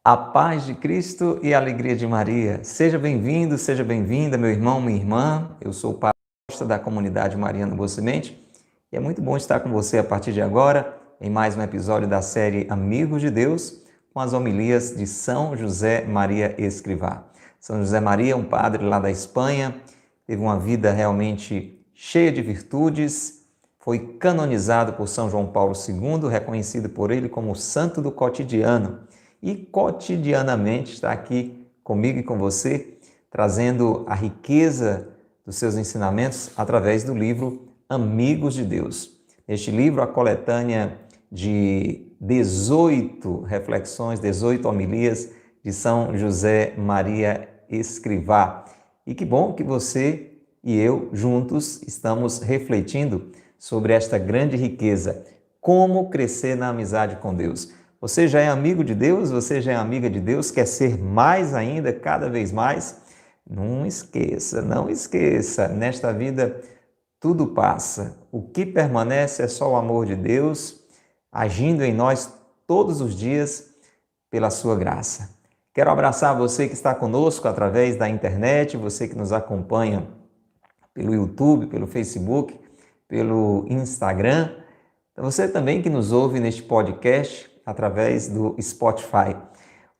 A paz de Cristo e a alegria de Maria. Seja bem-vindo, seja bem-vinda, meu irmão, minha irmã. Eu sou o pastor da comunidade Mariana Boa Semente e é muito bom estar com você a partir de agora em mais um episódio da série Amigos de Deus com as homilias de São José Maria Escrivá. São José Maria, um padre lá da Espanha, teve uma vida realmente cheia de virtudes, foi canonizado por São João Paulo II, reconhecido por ele como o santo do cotidiano. E cotidianamente está aqui comigo e com você, trazendo a riqueza dos seus ensinamentos através do livro Amigos de Deus. Neste livro, a coletânea de 18 reflexões, 18 homilias de São José Maria Escrivá. E que bom que você e eu juntos estamos refletindo sobre esta grande riqueza, como crescer na amizade com Deus. Você já é amigo de Deus? Você já é amiga de Deus? Quer ser mais ainda, cada vez mais? Não esqueça, nesta vida tudo passa. O que permanece é só o amor de Deus, agindo em nós todos os dias pela sua graça. Quero abraçar você que está conosco através da internet, você que nos acompanha pelo YouTube, pelo Facebook, pelo Instagram, você também que nos ouve neste podcast através do Spotify.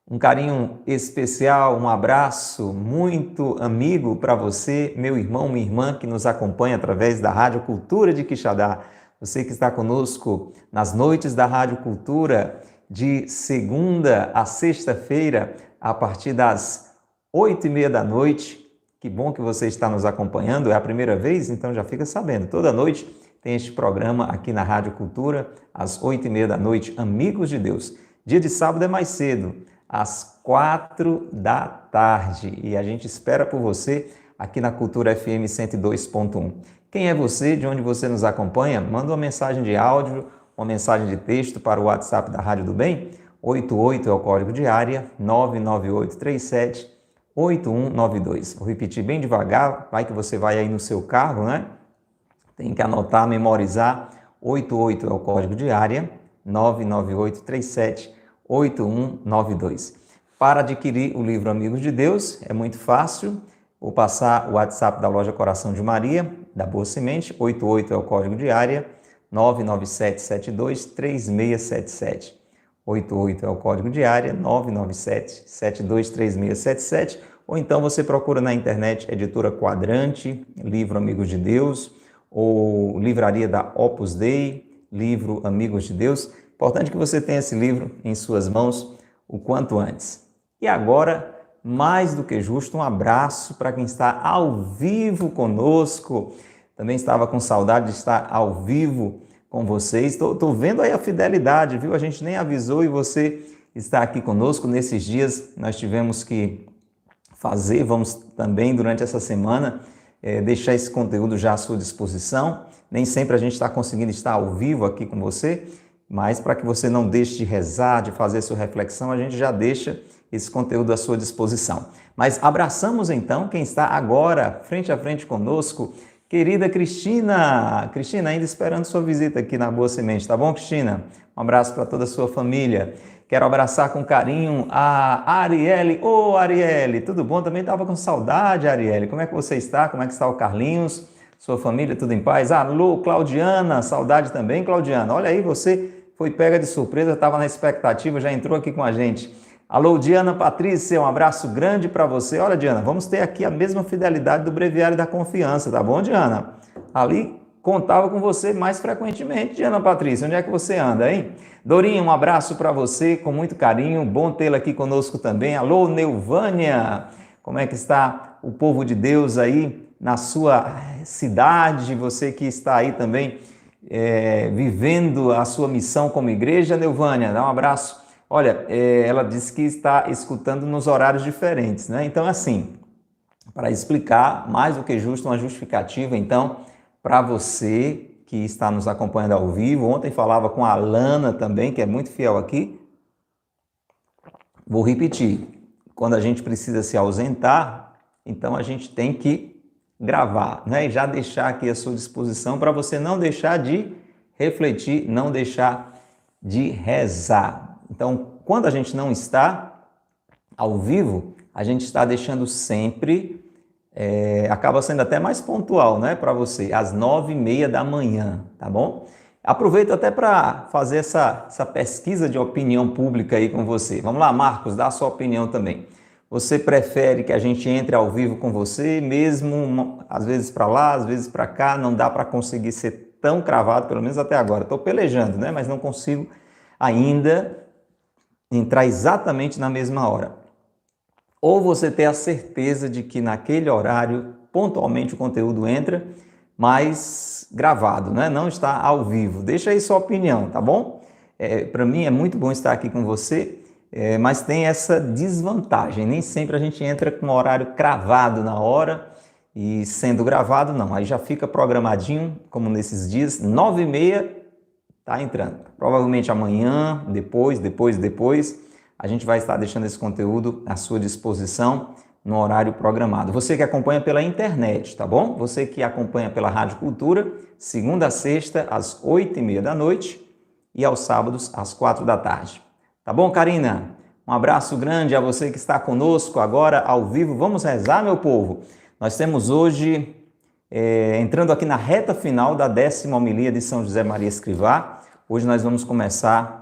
Um carinho especial, um abraço muito amigo para você, meu irmão, minha irmã, que nos acompanha através da Rádio Cultura de Quixadá. Você que está conosco nas noites da Rádio Cultura, de segunda a sexta-feira, a partir das 8h30 da noite. Que bom que você está nos acompanhando, é a primeira vez, então já fica sabendo. Toda noite tem este programa aqui na Rádio Cultura, às 8h30 da noite, Amigos de Deus. Dia de sábado é mais cedo, às 4 da tarde. E a gente espera por você aqui na Cultura FM 102.1. Quem é você? De onde você nos acompanha? Manda uma mensagem de áudio, uma mensagem de texto para o WhatsApp da Rádio do Bem. 88 é o código de área, 99837-8192. Vou repetir bem devagar, vai que você vai aí no seu carro, né? Tem que anotar, memorizar. 88 é o código de área, 99837-8192. Para adquirir o livro Amigos de Deus, é muito fácil. Vou passar o WhatsApp da loja Coração de Maria, da Boa Semente. 88 é o código de área, 997723677. 88 é o código de área, 997723677. Ou então você procura na internet Editora Quadrante, Livro Amigos de Deus, ou Livraria da Opus Dei, Livro Amigos de Deus. Importante que você tenha esse livro em suas mãos o quanto antes. E agora, mais do que justo, um abraço para quem está ao vivo conosco. Também estava com saudade de estar ao vivo com vocês. Estou vendo aí a fidelidade, viu? A gente nem avisou e você está aqui conosco. Nesses dias nós tivemos que fazer, vamos também durante essa semana, deixar esse conteúdo já à sua disposição. Nem sempre a gente está conseguindo estar ao vivo aqui com você, mas para que você não deixe de rezar, de fazer sua reflexão, a gente já deixa esse conteúdo à sua disposição. Mas abraçamos então quem está agora frente a frente conosco, querida Cristina. Cristina, ainda esperando sua visita aqui na Boa Semente, tá bom, Cristina? Um abraço para toda a sua família. Quero abraçar com carinho a Arielle. Ô, Arielle, tudo bom? Também estava com saudade, Arielle. Como é que você está? Como é que está o Carlinhos? Sua família, tudo em paz? Alô, Claudiana, saudade também, Claudiana. Olha aí, você foi pega de surpresa, estava na expectativa, já entrou aqui com a gente. Alô, Diana Patrícia, um abraço grande para você. Olha, Diana, vamos ter aqui a mesma fidelidade do Breviário da Confiança, tá bom, Diana? Ali contava com você mais frequentemente, Diana Patrícia. Onde é que você anda, hein? Dorinha, um abraço para você, com muito carinho. Bom tê-la aqui conosco também. Alô, Neuvânia, como é que está o povo de Deus aí na sua cidade? Você que está aí também vivendo a sua missão como igreja, Neuvânia, dá um abraço. Olha, ela disse que está escutando nos horários diferentes, né? Então, assim, para explicar, mais do que justo, uma justificativa, então, para você que está nos acompanhando ao vivo. Ontem falava com a Alana também, que é muito fiel aqui. Vou repetir, quando a gente precisa se ausentar, então a gente tem que gravar, né? E já deixar aqui à sua disposição para você não deixar de refletir, não deixar de rezar. Então, quando a gente não está, ao vivo, a gente está deixando sempre, acaba sendo até mais pontual, né, para você, às 9h30 da manhã, tá bom? Aproveito até para fazer essa pesquisa de opinião pública aí com você. Vamos lá, Marcos, dá a sua opinião também. Você prefere que a gente entre ao vivo com você, mesmo às vezes para lá, às vezes para cá, não dá para conseguir ser tão cravado, pelo menos até agora. Estou pelejando, né? Mas não consigo ainda entrar exatamente na mesma hora. Ou você ter a certeza de que naquele horário, pontualmente o conteúdo entra, mas gravado, né? Não está ao vivo. Deixa aí sua opinião, tá bom? Para mim é muito bom estar aqui com você, mas tem essa desvantagem. Nem sempre a gente entra com o horário cravado na hora e sendo gravado, não. Aí já fica programadinho, como nesses dias, 9h30 tá entrando. Provavelmente amanhã, depois, a gente vai estar deixando esse conteúdo à sua disposição no horário programado. Você que acompanha pela internet, tá bom? Você que acompanha pela Rádio Cultura, segunda a sexta, às 8h30 da noite e aos sábados, às 4 da tarde. Tá bom, Karina? Um abraço grande a você que está conosco agora ao vivo. Vamos rezar, meu povo? Nós temos hoje, entrando aqui na reta final da 10ª homilia de São José Maria Escrivá. Hoje nós vamos começar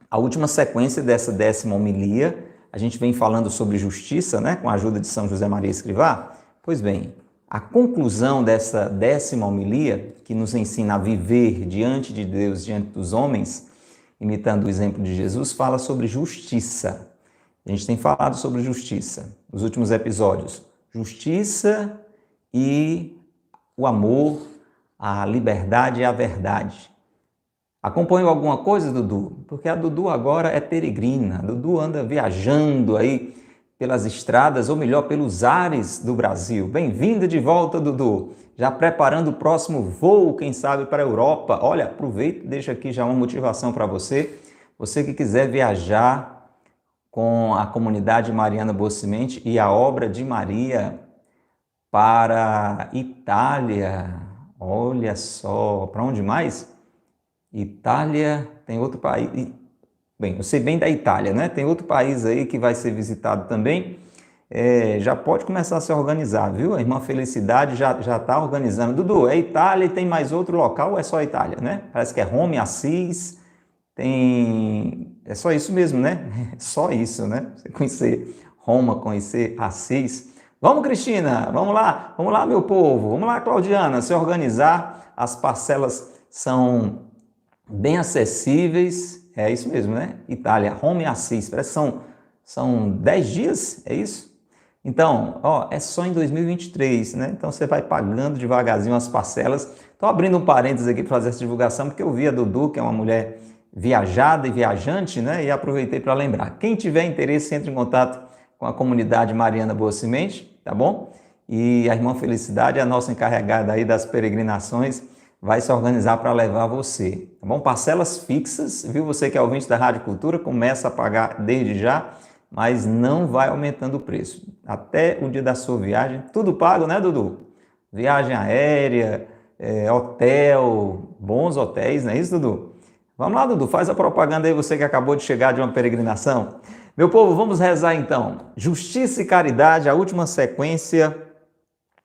a última sequência dessa 10ª homilia. A gente vem falando sobre justiça, né, com a ajuda de São José Maria Escrivá. Pois bem, a conclusão dessa 10ª homilia, que nos ensina a viver diante de Deus, diante dos homens, imitando o exemplo de Jesus, fala sobre justiça. A gente tem falado sobre justiça nos últimos episódios. Justiça e o amor, a liberdade e a verdade. Acompanhou alguma coisa, Dudu? Porque a Dudu agora é peregrina. A Dudu anda viajando aí pelas estradas, ou melhor, pelos ares do Brasil. Bem-vinda de volta, Dudu. Já preparando o próximo voo, quem sabe, para a Europa. Olha, aproveita e deixa aqui já uma motivação para você. Você que quiser viajar com a comunidade Mariana Boa Semente e a obra de Maria para Itália. Olha só, para onde mais? Itália, tem outro país, bem, eu sei bem da Itália, né? Tem outro país aí que vai ser visitado também, já pode começar a se organizar, viu? A irmã Felicidade já está organizando. Dudu, é Itália e tem mais outro local ou é só Itália, né? Parece que é Roma, Assis, é só isso mesmo, né? Só isso, né? Você conhecer Roma, conhecer Assis. Vamos, Cristina, vamos lá, meu povo, vamos lá, Claudiana, se organizar, as parcelas são bem acessíveis, é isso mesmo, né? Itália, Roma e Assis, parece que são 10 dias, é isso? Então, é só em 2023, né? Então você vai pagando devagarzinho as parcelas. Estou abrindo um parênteses aqui para fazer essa divulgação, porque eu vi a Dudu, que é uma mulher viajada e viajante, né? E aproveitei para lembrar. Quem tiver interesse, entre em contato com a comunidade Mariana Boa Semente, tá bom? E a irmã Felicidade, a nossa encarregada aí das peregrinações, vai se organizar para levar você, tá bom? Parcelas fixas, viu? Você que é ouvinte da Rádio Cultura, começa a pagar desde já, mas não vai aumentando o preço. Até o dia da sua viagem, tudo pago, né, Dudu? Viagem aérea, hotel, bons hotéis, não é isso, Dudu? Vamos lá, Dudu, faz a propaganda aí, você que acabou de chegar de uma peregrinação. Meu povo, vamos rezar então. Justiça e caridade, a última sequência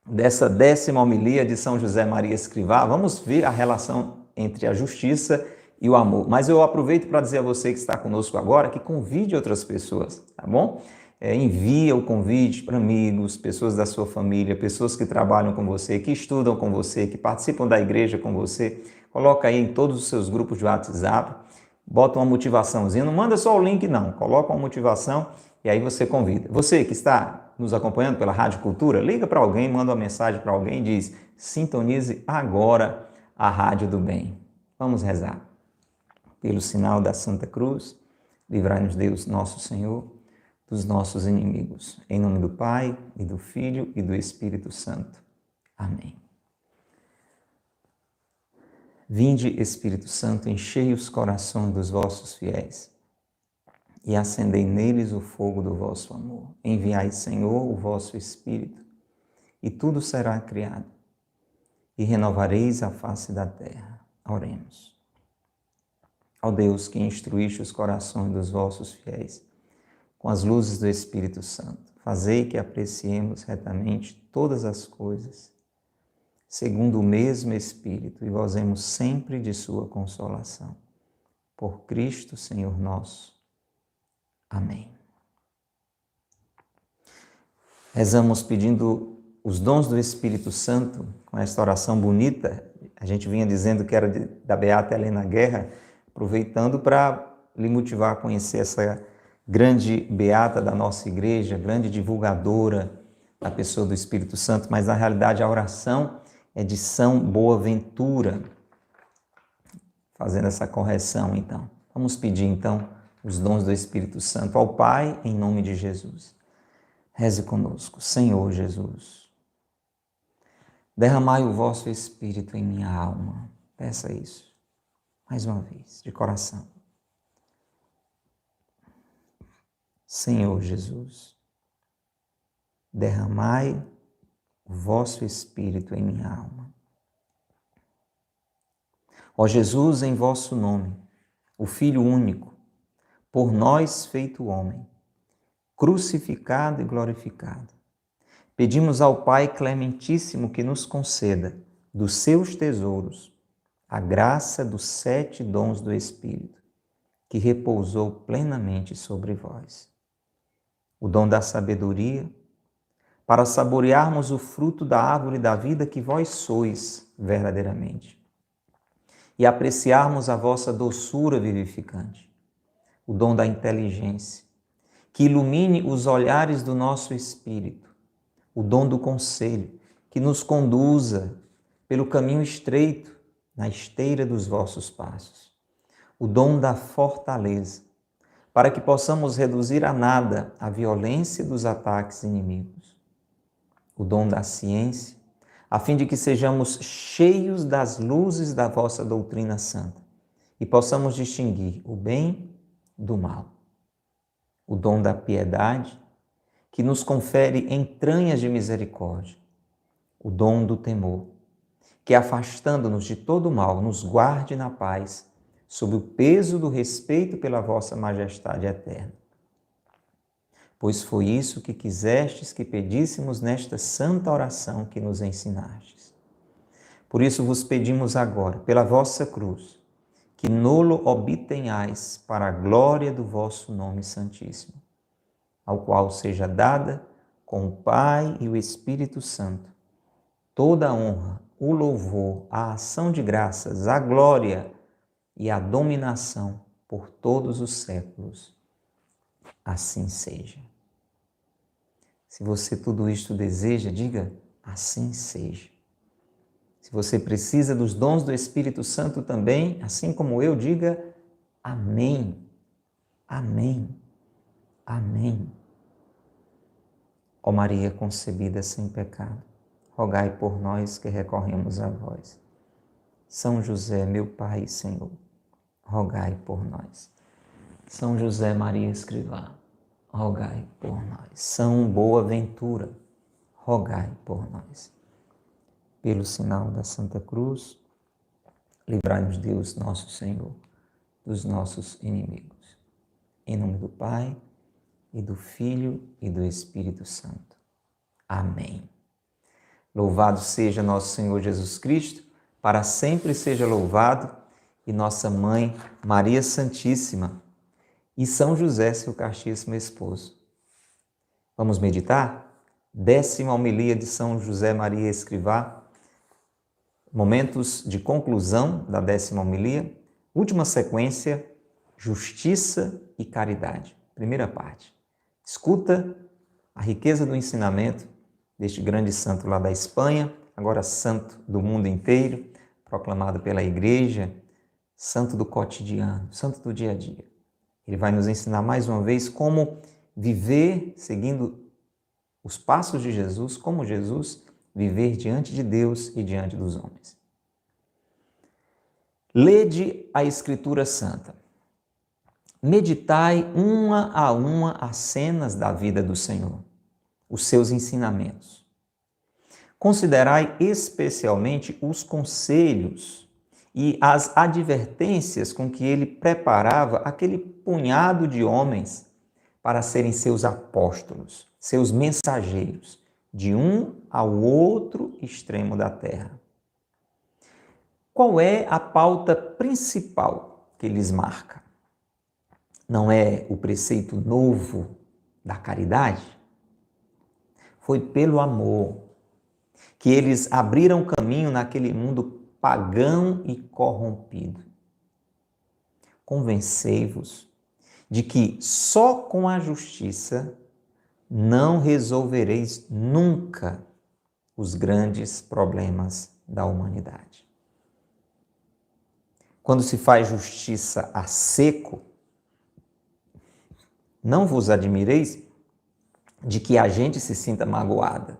dessa 10ª homilia de São José Maria Escrivá. Vamos ver a relação entre a justiça e o amor. Mas eu aproveito para dizer a você que está conosco agora que convide outras pessoas, tá bom? Envia o convite para amigos, pessoas da sua família, pessoas que trabalham com você, que estudam com você, que participam da igreja com você. Coloca aí em todos os seus grupos de WhatsApp, bota uma motivaçãozinha, não manda só o link não, coloca uma motivação e aí você convida. Você que está nos acompanhando pela Rádio Cultura, liga para alguém, manda uma mensagem para alguém e diz: sintonize agora a Rádio do Bem. Vamos rezar. Pelo sinal da Santa Cruz, livrai-nos Deus, nosso Senhor, dos nossos inimigos. Em nome do Pai, e do Filho, e do Espírito Santo. Amém. Vinde, Espírito Santo, enchei os corações dos vossos fiéis e acendei neles o fogo do vosso amor. Enviai, Senhor, o vosso Espírito, e tudo será criado, e renovareis a face da terra. Oremos. Ó Deus, que instruíste os corações dos vossos fiéis, com as luzes do Espírito Santo. Fazei que apreciemos retamente todas as coisas, segundo o mesmo Espírito, e gozemos sempre de sua consolação. Por Cristo, Senhor nosso. Amém. Rezamos pedindo os dons do Espírito Santo, com esta oração bonita. A gente vinha dizendo que era da Beata Helena Guerra, aproveitando para lhe motivar a conhecer essa grande beata da nossa igreja, grande divulgadora da pessoa do Espírito Santo, mas na realidade a oração é de São Boaventura. Fazendo essa correção, então. Vamos pedir, então, os dons do Espírito Santo ao Pai, em nome de Jesus. Reze conosco. Senhor Jesus, derramai o vosso Espírito em minha alma. Peça isso, mais uma vez, de coração. Senhor Jesus, derramai o vosso Espírito em minha alma. Ó Jesus, em vosso nome, o Filho único, por nós feito homem, crucificado e glorificado, pedimos ao Pai Clementíssimo que nos conceda, dos seus tesouros, a graça dos 7 dons do Espírito, que repousou plenamente sobre vós. O dom da sabedoria, para saborearmos o fruto da árvore da vida que vós sois verdadeiramente, e apreciarmos a vossa doçura vivificante. O dom da inteligência, que ilumine os olhares do nosso espírito. O dom do conselho, que nos conduza pelo caminho estreito, na esteira dos vossos passos. O dom da fortaleza, para que possamos reduzir a nada a violência dos ataques inimigos. O dom da ciência, a fim de que sejamos cheios das luzes da vossa doutrina santa e possamos distinguir o bem do mal. O dom da piedade, que nos confere entranhas de misericórdia. O dom do temor, que afastando-nos de todo mal, nos guarde na paz, sob o peso do respeito pela vossa majestade eterna. Pois foi isso que quisestes que pedíssemos nesta santa oração que nos ensinastes. Por isso vos pedimos agora, pela vossa cruz, que nolo obtenhais para a glória do vosso nome santíssimo, ao qual seja dada, com o Pai e o Espírito Santo, toda a honra, o louvor, a ação de graças, a glória e a dominação por todos os séculos. Assim seja. Se você tudo isto deseja, diga, assim seja. Se você precisa dos dons do Espírito Santo também, assim como eu, diga, amém, amém, amém. Ó Maria concebida sem pecado, rogai por nós que recorremos a vós. São José, meu Pai e Senhor, rogai por nós. São José Maria Escrivá, rogai por nós. São Boaventura, rogai por nós. Pelo sinal da Santa Cruz, livrai-nos Deus, nosso Senhor, dos nossos inimigos. Em nome do Pai, e do Filho, e do Espírito Santo. Amém. Louvado seja nosso Senhor Jesus Cristo, para sempre seja louvado, e nossa Mãe, Maria Santíssima, e São José, seu castíssimo esposo. Vamos meditar? 10ª homilia de São José Maria Escrivá, momentos de conclusão da 10ª homilia, última sequência, justiça e caridade. Primeira parte. Escuta a riqueza do ensinamento deste grande santo lá da Espanha, agora santo do mundo inteiro, proclamado pela Igreja, santo do cotidiano, santo do dia a dia. Ele vai nos ensinar mais uma vez como viver seguindo os passos de Jesus, como Jesus viver diante de Deus e diante dos homens. Lede a Escritura Santa. Meditai uma a uma as cenas da vida do Senhor, os seus ensinamentos. Considerai especialmente os conselhos e as advertências com que ele preparava aquele punhado de homens para serem seus apóstolos, seus mensageiros, de um ao outro extremo da terra. Qual é a pauta principal que lhes marca? Não é o preceito novo da caridade? Foi pelo amor que eles abriram caminho naquele mundo pagão e corrompido. Convencei-vos de que só com a justiça não resolvereis nunca os grandes problemas da humanidade. Quando se faz justiça a seco, não vos admireis de que a gente se sinta magoada.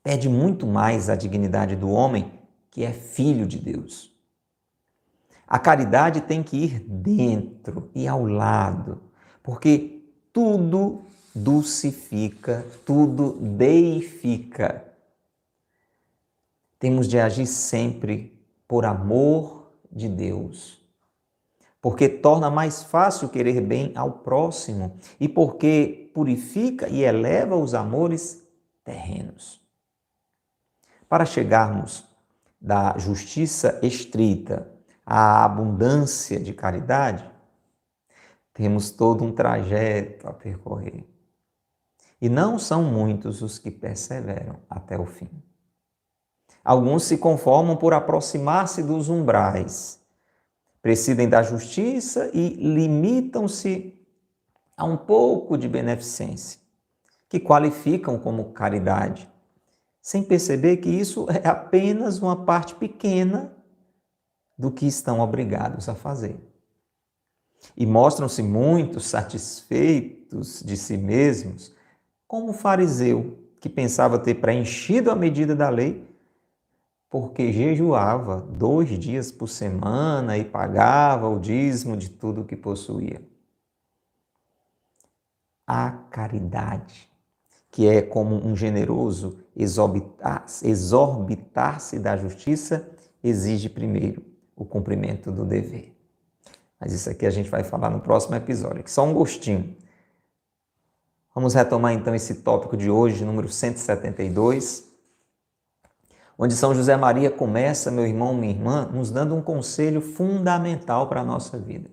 Perde muito mais a dignidade do homem que é filho de Deus. A caridade tem que ir dentro e ao lado, porque tudo dulcifica, tudo deifica. Temos de agir sempre por amor de Deus, porque torna mais fácil querer bem ao próximo e porque purifica e eleva os amores terrenos. Para chegarmos da justiça estrita à abundância de caridade, temos todo um trajeto a percorrer. E não são muitos os que perseveram até o fim. Alguns se conformam por aproximar-se dos umbrais, prescindem da justiça e limitam-se a um pouco de beneficência, que qualificam como caridade, sem perceber que isso é apenas uma parte pequena do que estão obrigados a fazer. E mostram-se muito satisfeitos de si mesmos, como o fariseu que pensava ter preenchido a medida da lei, porque jejuava 2 dias por semana e pagava o dízimo de tudo o que possuía. A caridade, que é como um generoso exorbitar-se da justiça, exige primeiro o cumprimento do dever. Mas isso aqui a gente vai falar no próximo episódio, aqui só um gostinho. Vamos retomar então esse tópico de hoje, número 172, onde São José Maria começa, meu irmão, minha irmã, nos dando um conselho fundamental para a nossa vida.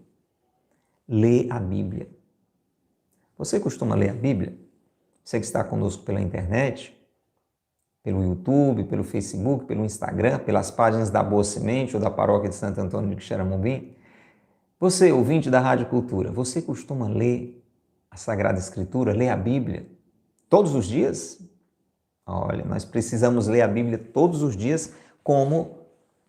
Lê a Bíblia. Você costuma ler a Bíblia? Você que está conosco pela internet, pelo YouTube, pelo Facebook, pelo Instagram, pelas páginas da Boa Semente ou da Paróquia de Santo Antônio de Quixeramobim. Você, ouvinte da Rádio Cultura, você costuma ler a Sagrada Escritura, ler a Bíblia todos os dias? Olha, nós precisamos ler a Bíblia todos os dias, como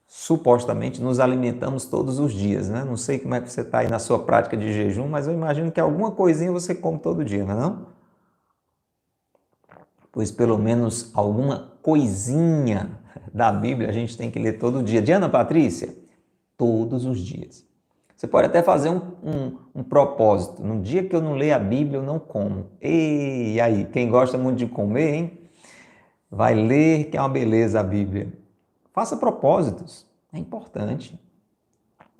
supostamente nos alimentamos todos os dias, né? Não sei como é que você está aí na sua prática de jejum, mas eu imagino que alguma coisinha você come todo dia, não é não? Pois pelo menos alguma coisinha da Bíblia a gente tem que ler todo dia. Diana Patrícia, todos os dias. Você pode até fazer um propósito. No dia que eu não ler a Bíblia, eu não como. E aí, quem gosta muito de comer, hein? Vai ler, que é uma beleza a Bíblia. Faça propósitos, é importante.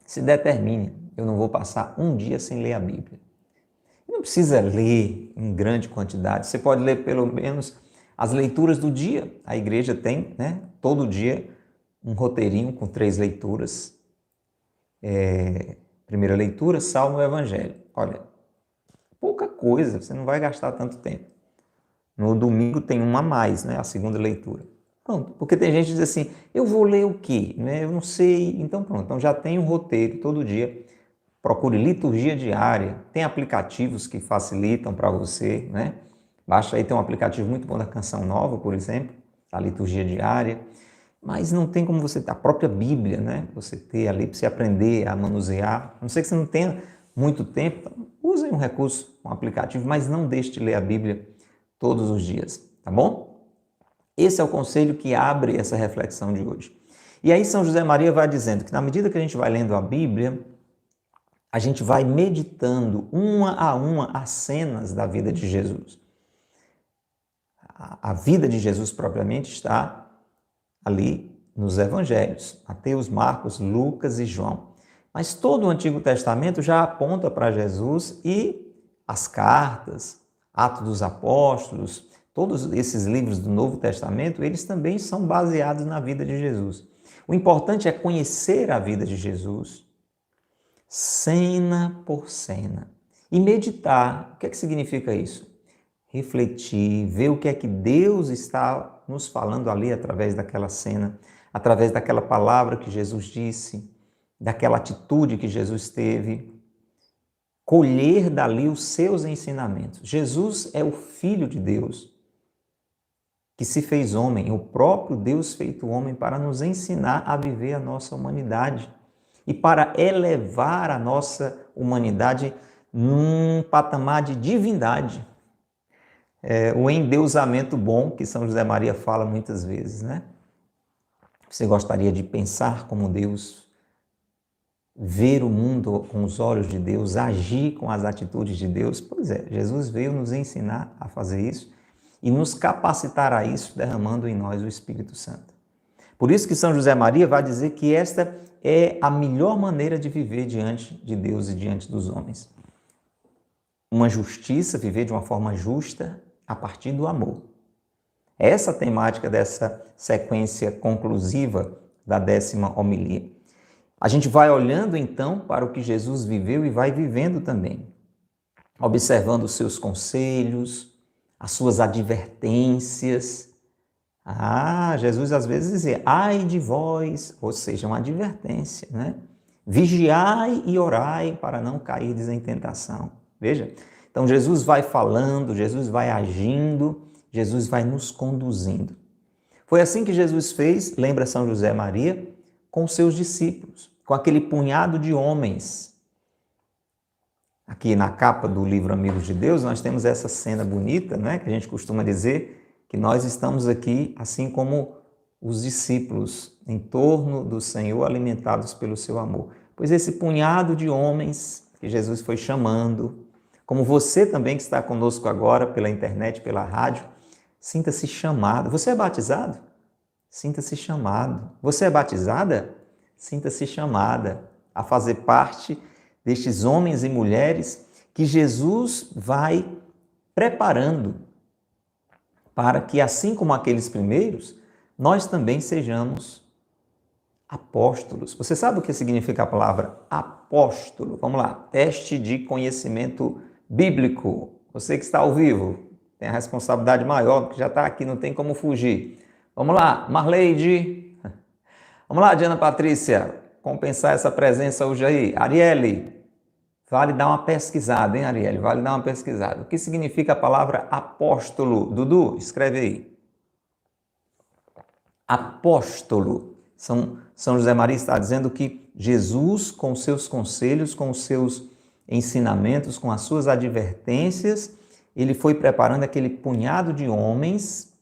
Se determine, eu não vou passar um dia sem ler a Bíblia. Não precisa ler em grande quantidade, você pode ler pelo menos as leituras do dia. A igreja tem, né, todo dia um roteirinho com 3 leituras. Primeira leitura, Salmo e Evangelho. Olha, pouca coisa, você não vai gastar tanto tempo. No domingo tem uma a mais, né? A segunda leitura. Pronto, porque tem gente que diz assim, eu vou ler o quê? Né? Eu não sei. Então pronto, então já tem um roteiro todo dia. Procure liturgia diária. Tem aplicativos que facilitam para você, né? Baixa aí, tem um aplicativo muito bom da Canção Nova, por exemplo, a liturgia diária. Mas não tem como você ter a própria Bíblia, né? Você ter ali para você aprender a manusear. A não sei que você não tenha muito tempo, então use um recurso, um aplicativo, mas não deixe de ler a Bíblia todos os dias, tá bom? Esse é o conselho que abre essa reflexão de hoje. E aí São José Maria vai dizendo que na medida que a gente vai lendo a Bíblia, a gente vai meditando uma a uma as cenas da vida de Jesus. A vida de Jesus propriamente está ali nos Evangelhos, Mateus, Marcos, Lucas e João. Mas todo o Antigo Testamento já aponta para Jesus e as cartas, Atos dos Apóstolos, todos esses livros do Novo Testamento, eles também são baseados na vida de Jesus. O importante é conhecer a vida de Jesus, cena por cena, e meditar. O que é que significa isso? Refletir, ver o que é que Deus está nos falando ali através daquela cena, através daquela palavra que Jesus disse, daquela atitude que Jesus teve, colher dali os seus ensinamentos. Jesus é o Filho de Deus, que se fez homem, o próprio Deus feito homem, para nos ensinar a viver a nossa humanidade e para elevar a nossa humanidade num patamar de divindade. O endeusamento bom, que São José Maria fala muitas vezes, né? Você gostaria de pensar como Deus, ver o mundo com os olhos de Deus, agir com as atitudes de Deus? Pois é, Jesus veio nos ensinar a fazer isso e nos capacitar a isso, derramando em nós o Espírito Santo. Por isso que São José Maria vai dizer que esta é a melhor maneira de viver diante de Deus e diante dos homens. Uma justiça, viver de uma forma justa a partir do amor. Essa é a temática dessa sequência conclusiva da 10ª homilia. A gente vai olhando então para o que Jesus viveu e vai vivendo também, observando os seus conselhos, as suas advertências. Jesus às vezes dizia, ai de vós, ou seja, uma advertência, né? Vigiai e orai para não cairdes em tentação. Veja, então Jesus vai falando, Jesus vai agindo, Jesus vai nos conduzindo. Foi assim que Jesus fez, lembra São José Maria, com seus discípulos, com aquele punhado de homens. Aqui na capa do livro Amigos de Deus, nós temos essa cena bonita, né, que a gente costuma dizer que nós estamos aqui, assim como os discípulos, em torno do Senhor, alimentados pelo seu amor. Pois esse punhado de homens que Jesus foi chamando, como você também que está conosco agora pela internet, pela rádio, sinta-se chamado. Você é batizado? Sinta-se chamado. Você é batizada? Sinta-se chamada a fazer parte destes homens e mulheres que Jesus vai preparando para que, assim como aqueles primeiros, nós também sejamos apóstolos. Você sabe o que significa a palavra apóstolo? Vamos lá, teste de conhecimento bíblico. Você que está ao vivo tem a responsabilidade maior, porque já está aqui, não tem como fugir. Vamos lá, Marleide. Vamos lá, Diana Patrícia, compensar essa presença hoje aí. Arielle, vale dar uma pesquisada, hein, Arielle? Vale dar uma pesquisada. O que significa a palavra apóstolo? Dudu, escreve aí. Apóstolo. São José Maria está dizendo que Jesus, com seus conselhos, com os seus ensinamentos, com as suas advertências, ele foi preparando aquele punhado de homens,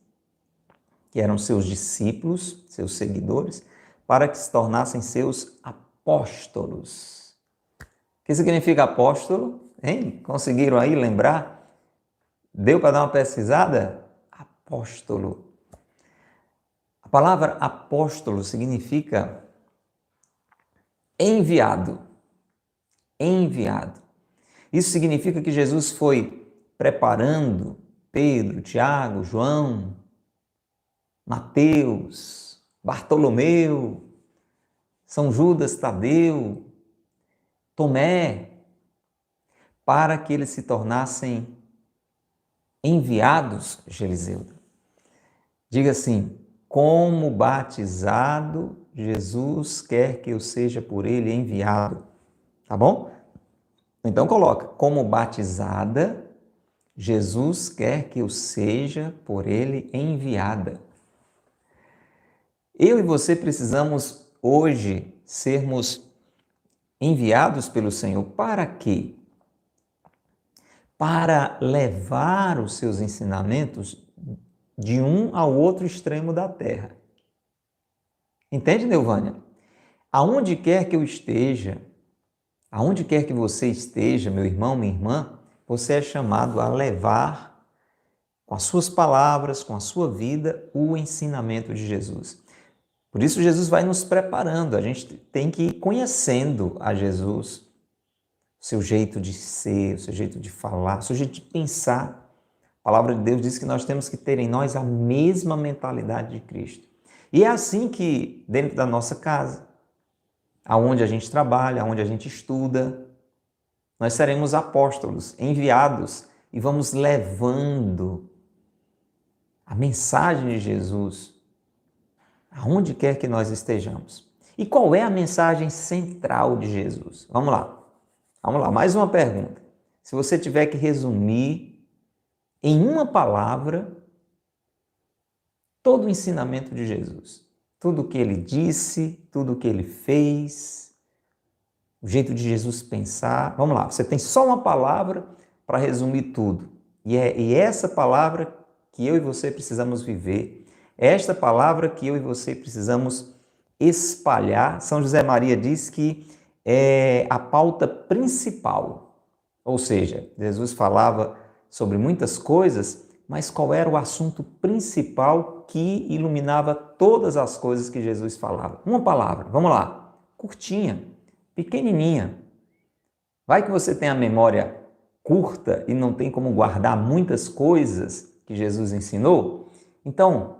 que eram seus discípulos, seus seguidores, para que se tornassem seus apóstolos. O que significa apóstolo? Hein? Conseguiram aí lembrar? Deu para dar uma pesquisada? Apóstolo. A palavra apóstolo significa enviado. Enviado. Isso significa que Jesus foi preparando Pedro, Tiago, João, Mateus, Bartolomeu, São Judas Tadeu, Tomé, para que eles se tornassem enviados, Geliseuda. Diga assim, como batizado, Jesus quer que eu seja por ele enviado. Tá bom? Então coloca, como batizada, Jesus quer que eu seja por ele enviada. Eu e você precisamos hoje sermos enviados pelo Senhor. Para quê? Para levar os seus ensinamentos de um ao outro extremo da terra. Entende, Neuvânia? Aonde quer que eu esteja, aonde quer que você esteja, meu irmão, minha irmã, você é chamado a levar, com as suas palavras, com a sua vida, o ensinamento de Jesus. Por isso, Jesus vai nos preparando, a gente tem que ir conhecendo a Jesus, seu jeito de ser, o seu jeito de falar, o seu jeito de pensar. A palavra de Deus diz que nós temos que ter em nós a mesma mentalidade de Cristo. E é assim que, dentro da nossa casa, aonde a gente trabalha, aonde a gente estuda, nós seremos apóstolos, enviados, e vamos levando a mensagem de Jesus aonde quer que nós estejamos. E qual é a mensagem central de Jesus? Vamos lá, mais uma pergunta. Se você tiver que resumir em uma palavra todo o ensinamento de Jesus, tudo o que ele disse, tudo o que ele fez, o jeito de Jesus pensar, vamos lá, você tem só uma palavra para resumir tudo. E é essa palavra que eu e você precisamos viver, é esta palavra que eu e você precisamos espalhar. São José Maria diz que é a pauta principal, ou seja, Jesus falava sobre muitas coisas, mas qual era o assunto principal que iluminava todas as coisas que Jesus falava? Uma palavra, vamos lá, curtinha, pequenininha. Vai que você tem a memória curta e não tem como guardar muitas coisas que Jesus ensinou? Então,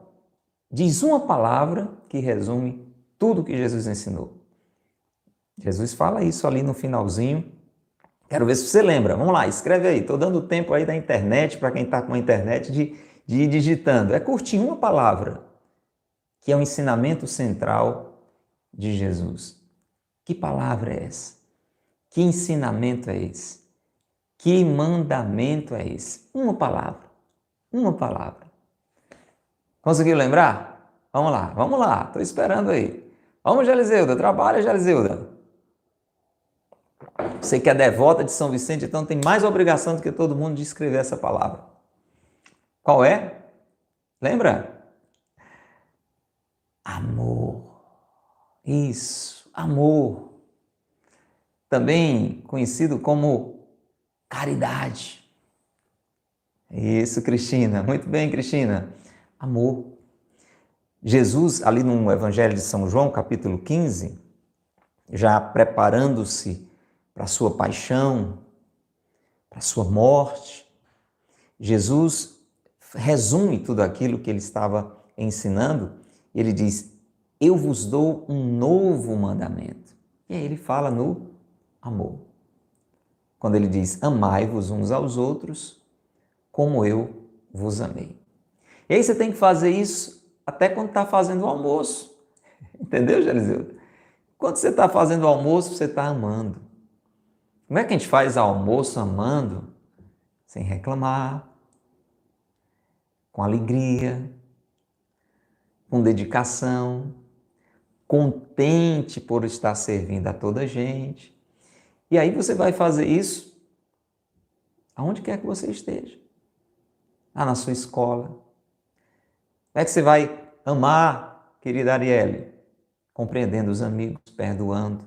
diz uma palavra que resume tudo que Jesus ensinou. Jesus fala isso ali no finalzinho. Quero ver se você lembra. Vamos lá, escreve aí. Estou dando tempo aí da internet, para quem está com a internet, de ir digitando. É curtinho, uma palavra, que é o ensinamento central de Jesus. Que palavra é essa? Que ensinamento é esse? Que mandamento é esse? Uma palavra. Uma palavra. Conseguiu lembrar? Vamos lá. Estou esperando aí. Vamos, Geliseuda. Trabalha, Geliseuda. Você que é devota de São Vicente, então tem mais obrigação do que todo mundo de escrever essa palavra. Qual é? Lembra? Amor. Isso, amor. Também conhecido como caridade. Isso, Cristina. Muito bem, Cristina. Amor. Jesus, ali no Evangelho de São João, capítulo 15, já preparando-se para a sua paixão, para a sua morte, Jesus resume tudo aquilo que ele estava ensinando. Ele diz: eu vos dou um novo mandamento. E aí ele fala no amor. Quando ele diz: amai-vos uns aos outros como eu vos amei. E aí você tem que fazer isso até quando está fazendo o almoço. Entendeu, Geliseudo? Quando você está fazendo o almoço, você está amando. Como é que a gente faz almoço amando? Sem reclamar, com alegria, com dedicação, contente por estar servindo a toda a gente. E aí você vai fazer isso aonde quer que você esteja. Na sua escola. Como é que você vai amar, querida Arielle? Compreendendo os amigos, perdoando,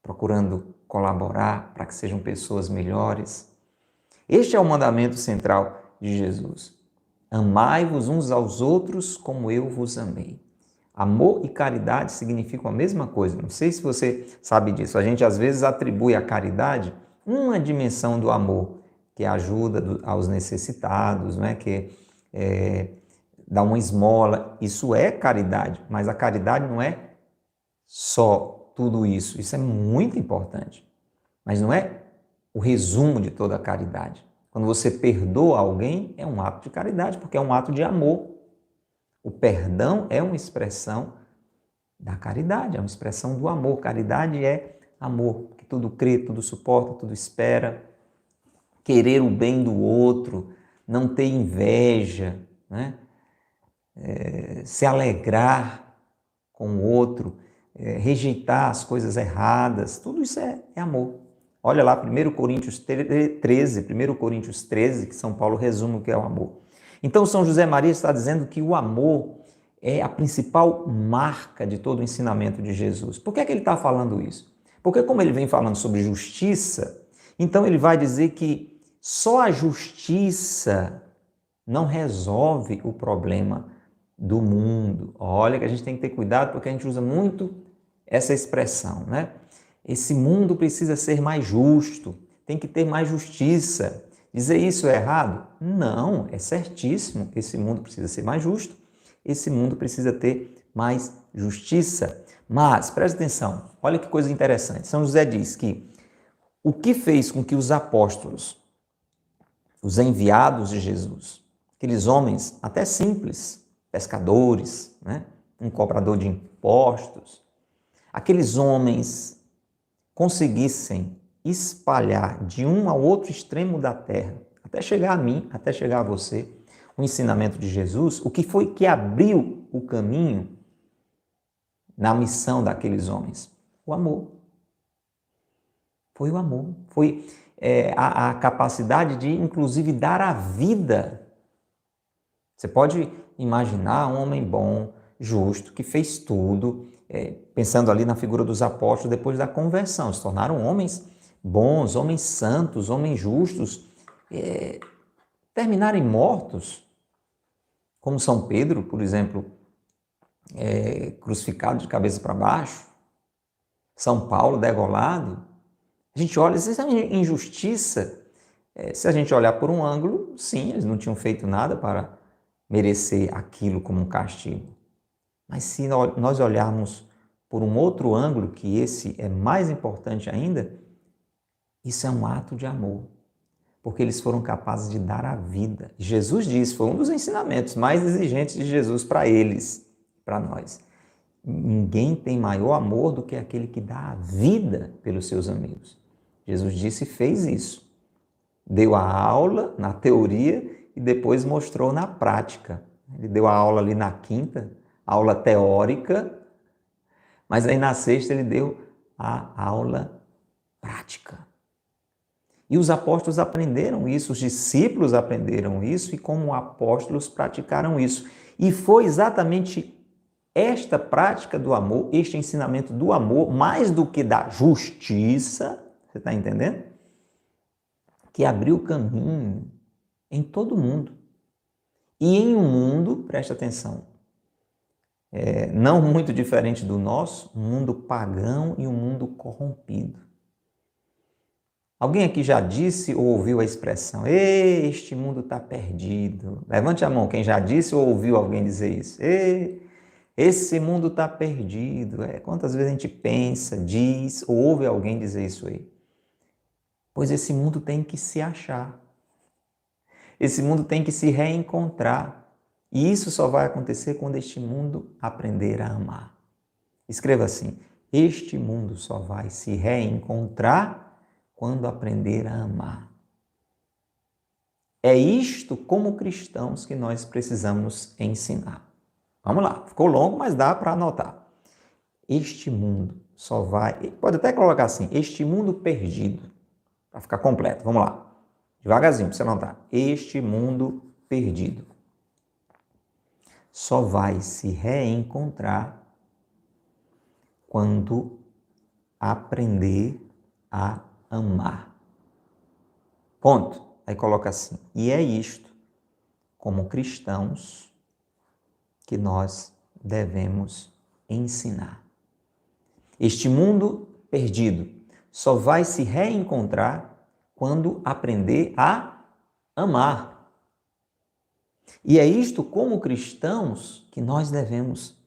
procurando colaborar para que sejam pessoas melhores. Este é o mandamento central de Jesus. Amai-vos uns aos outros como eu vos amei. Amor e caridade significam a mesma coisa. Não sei se você sabe disso. A gente às vezes atribui à caridade uma dimensão do amor, que é a ajuda aos necessitados, né? Que dá uma esmola. Isso é caridade, mas a caridade não é só tudo isso. Isso é muito importante, mas não é o resumo de toda a caridade. Quando você perdoa alguém, é um ato de caridade, porque é um ato de amor. O perdão é uma expressão da caridade, é uma expressão do amor. Caridade é amor, que tudo crê, tudo suporta, tudo espera. Querer o bem do outro, não ter inveja, né? Se alegrar com o outro, rejeitar as coisas erradas, tudo isso é amor. Olha lá, 1 Coríntios 13, que São Paulo resume o que é o amor. Então, São José Maria está dizendo que o amor é a principal marca de todo o ensinamento de Jesus. Por que é que ele está falando isso? Porque como ele vem falando sobre justiça, então ele vai dizer que só a justiça não resolve o problema do mundo. Olha que a gente tem que ter cuidado porque a gente usa muito essa expressão, né? Esse mundo precisa ser mais justo. tem que ter mais justiça. Dizer isso é errado? Não, é certíssimo. Esse mundo precisa ser mais justo, esse mundo precisa ter mais justiça. Mas, preste atenção, olha que coisa interessante. São José diz que o que fez com que os apóstolos, os enviados de Jesus, aqueles homens até simples, pescadores, né? Um cobrador de impostos, aqueles homens conseguissem espalhar de um ao outro extremo da terra, até chegar a mim, até chegar a você, o ensinamento de Jesus, o que foi que abriu o caminho na missão daqueles homens? O amor. Foi o amor. Foi a capacidade de, inclusive, dar a vida. Você pode imaginar um homem bom, justo, que fez tudo, pensando ali na figura dos apóstolos depois da conversão, se tornaram homens bons, homens santos, homens justos, terminarem mortos, como São Pedro, por exemplo, crucificado de cabeça para baixo, São Paulo degolado. A gente olha, isso é injustiça. Se a gente olhar por um ângulo, sim, eles não tinham feito nada para merecer aquilo como um castigo. Mas se nós olharmos por um outro ângulo, que esse é mais importante ainda, isso é um ato de amor, porque eles foram capazes de dar a vida. Jesus disse, foi um dos ensinamentos mais exigentes de Jesus para eles, para nós. Ninguém tem maior amor do que aquele que dá a vida pelos seus amigos. Jesus disse e fez isso. Deu a aula na teoria e depois mostrou na prática. Ele deu a aula ali na quinta, aula teórica, mas aí na sexta ele deu a aula prática. E os apóstolos aprenderam isso, os discípulos aprenderam isso e como apóstolos praticaram isso. E foi exatamente esta prática do amor, este ensinamento do amor, mais do que da justiça, você está entendendo? Que abriu o caminho em todo mundo. E em um mundo, presta atenção, não muito diferente do nosso, um mundo pagão e um mundo corrompido. Alguém aqui já disse ou ouviu a expressão, este mundo está perdido? Levante a mão quem já disse ou ouviu alguém dizer isso. Esse mundo está perdido. Quantas vezes a gente pensa, diz ou ouve alguém dizer isso aí? Pois esse mundo tem que se achar. Esse mundo tem que se reencontrar. E isso só vai acontecer quando este mundo aprender a amar. Escreva assim, este mundo só vai se reencontrar quando aprender a amar. É isto, como cristãos, que nós precisamos ensinar. Vamos lá, ficou longo, mas dá para anotar. Este mundo só vai... Pode até colocar assim, este mundo perdido, para ficar completo. Vamos lá, devagarzinho, para você anotar. Este mundo perdido só vai se reencontrar quando aprender a amar. Ponto. Aí coloca assim, e é isto, como cristãos, que nós devemos ensinar. Este mundo perdido só vai se reencontrar quando aprender a amar. E é isto, como cristãos, que nós devemos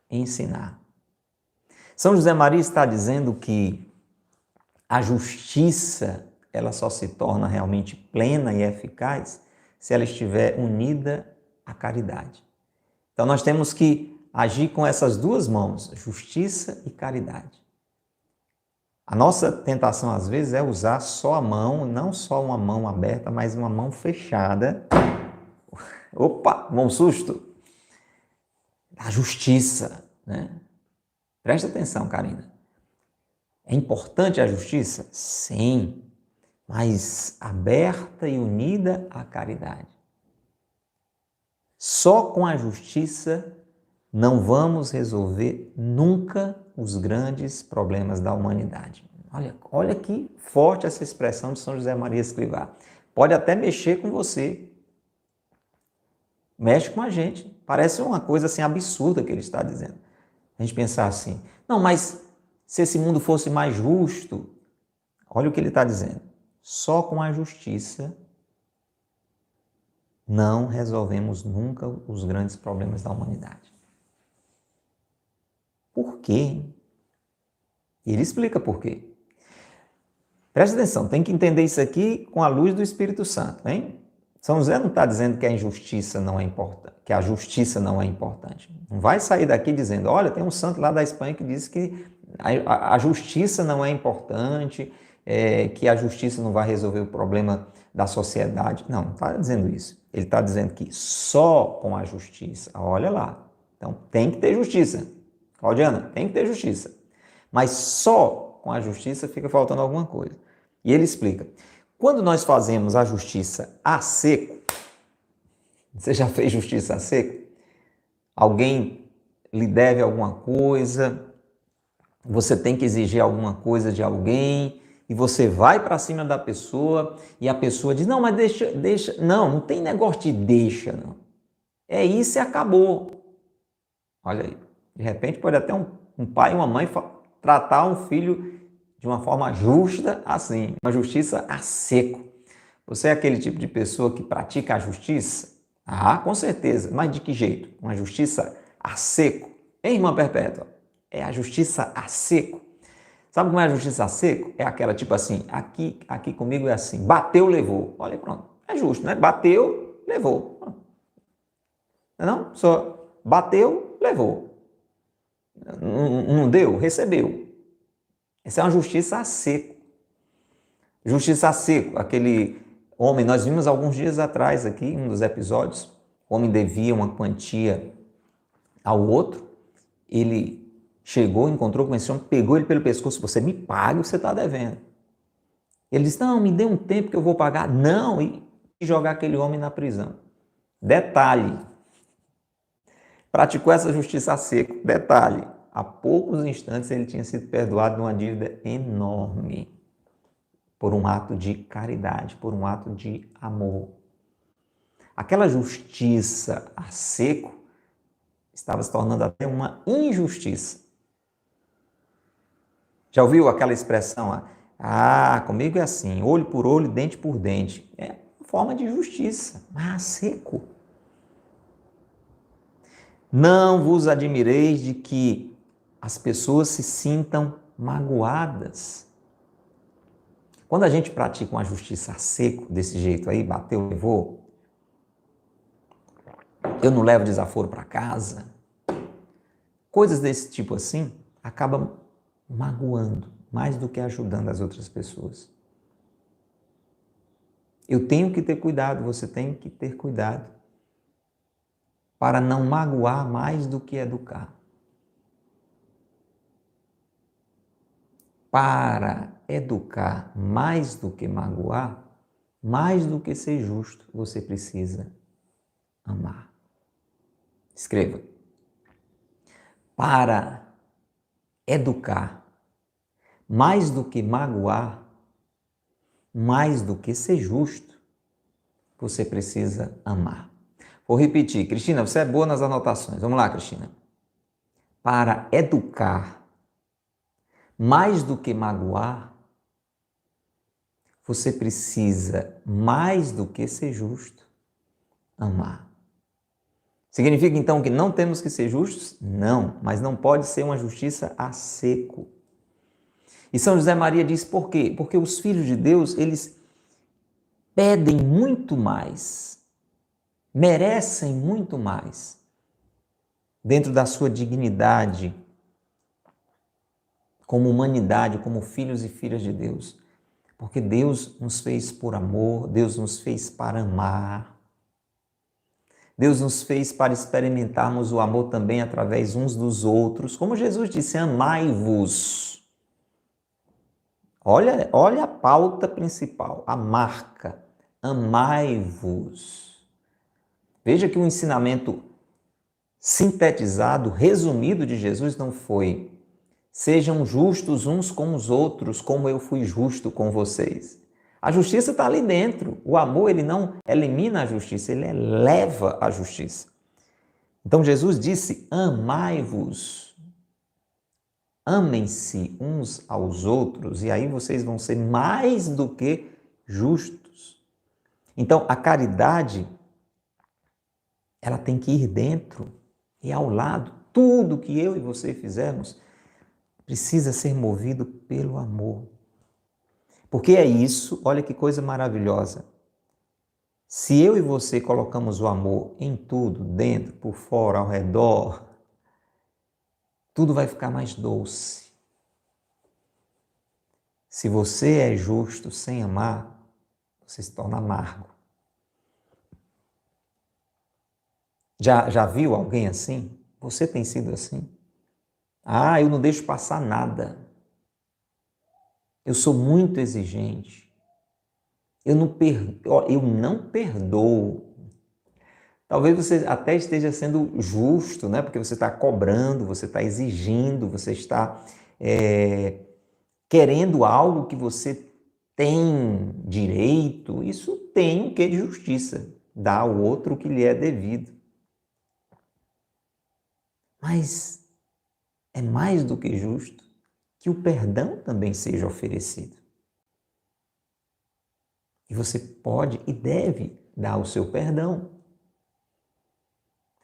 ensinar. São José Maria está dizendo que a justiça, ela só se torna realmente plena e eficaz se ela estiver unida à caridade. Então nós temos que agir com essas duas mãos, justiça e caridade. A nossa tentação às vezes é usar só a mão, não só uma mão aberta, mas uma mão fechada. Opa, bom susto! A justiça, né? Presta atenção, Karina. É importante a justiça? Sim, mas aberta e unida à caridade. Só com a justiça não vamos resolver nunca os grandes problemas da humanidade. Olha que forte essa expressão de São José Maria Escrivá. Pode até mexer com você. Mexe com a gente. Parece uma coisa assim absurda que ele está dizendo. A gente pensar assim, não, mas se esse mundo fosse mais justo, olha o que ele está dizendo. só com a justiça não resolvemos nunca os grandes problemas da humanidade. Por quê? Ele explica por quê. Presta atenção, tem que entender isso aqui com a luz do Espírito Santo, hein? São José não está dizendo que a injustiça não é importante, que a justiça não é importante. Não vai sair daqui dizendo, olha, tem um santo lá da Espanha que diz que a justiça não é importante, que a justiça não vai resolver o problema da sociedade. Não está dizendo isso. Ele está dizendo que só com a justiça, olha lá, então tem que ter justiça. Claudiana, tem que ter justiça. Mas só com a justiça fica faltando alguma coisa. E ele explica. Quando nós fazemos a justiça a seco, você já fez justiça a seco? Alguém lhe deve alguma coisa, você tem que exigir alguma coisa de alguém, e você vai para cima da pessoa, e a pessoa diz, não, mas deixa. Não tem negócio de deixa, não. É isso e acabou. Olha aí, de repente pode até um pai e uma mãe tratar um filho de uma forma justa assim, uma justiça a seco. Você é aquele tipo de pessoa que pratica a justiça? Ah, com certeza. Mas de que jeito? Uma justiça a seco. Hein, irmã Perpétua? É a justiça a seco. Sabe como é a justiça a seco? É aquela tipo assim, aqui comigo é assim, bateu, levou. Olha, pronto. É justo, né? Bateu, levou. Não? Só bateu, levou. Não deu, recebeu. Essa é uma justiça a seco. Justiça a seco, aquele homem, nós vimos alguns dias atrás aqui, em um dos episódios, o homem devia uma quantia ao outro, ele chegou, encontrou com esse homem, pegou ele pelo pescoço, você me paga o que você está devendo. Ele disse, não, me dê um tempo que eu vou pagar. Não, e jogar aquele homem na prisão. Detalhe, praticou essa justiça a seco. Detalhe, há poucos instantes ele tinha sido perdoado de uma dívida enorme por um ato de caridade, por um ato de amor. Aquela justiça a seco estava se tornando até uma injustiça. Já ouviu aquela expressão? Ah, comigo é assim, olho por olho, dente por dente. É uma forma de justiça, mas a seco. Não vos admireis de que as pessoas se sintam magoadas. Quando a gente pratica uma justiça a seco, desse jeito aí, bateu, levou, eu não levo desaforo para casa, coisas desse tipo assim, acabam magoando mais do que ajudando as outras pessoas. Eu tenho que ter cuidado, você tem que ter cuidado para não magoar mais do que educar. Para educar mais do que magoar, mais do que ser justo, você precisa amar. Escreva. Para educar, mais do que magoar, mais do que ser justo, você precisa amar. Vou repetir. Cristina, você é boa nas anotações. Vamos lá, Cristina. Para educar, mais do que magoar, você precisa, mais do que ser justo, amar. Significa então que não temos que ser justos? Não, mas não pode ser uma justiça a seco. E São José Maria diz por quê? Porque os filhos de Deus, eles pedem muito mais, merecem muito mais, dentro da sua dignidade, como humanidade, como filhos e filhas de Deus. Porque Deus nos fez por amor, Deus nos fez para amar. Deus nos fez para experimentarmos o amor também através uns dos outros. Como Jesus disse, amai-vos. Olha a pauta principal, a marca. Amai-vos. Veja que o ensinamento sintetizado, resumido de Jesus não foi: sejam justos uns com os outros, como eu fui justo com vocês. A justiça está ali dentro. O amor, ele não elimina a justiça, ele eleva a justiça. Então Jesus disse, amai-vos. Amem-se uns aos outros, e aí vocês vão ser mais do que justos. Então, a caridade, ela tem que ir dentro e ao lado. Tudo que eu e você fizermos precisa ser movido pelo amor. Porque é isso, olha que coisa maravilhosa. Se eu e você colocamos o amor em tudo, dentro, por fora, ao redor, tudo vai ficar mais doce. Se você é justo sem amar, você se torna amargo. Já viu alguém assim? Você tem sido assim? Ah, eu não deixo passar nada. Eu sou muito exigente. Eu não perdoo. Talvez você até esteja sendo justo, né? Porque você está cobrando, você está exigindo, você está querendo algo que você tem direito. Isso tem um quê de justiça. Dá ao outro o que lhe é devido. Mas é mais do que justo que o perdão também seja oferecido. E você pode e deve dar o seu perdão.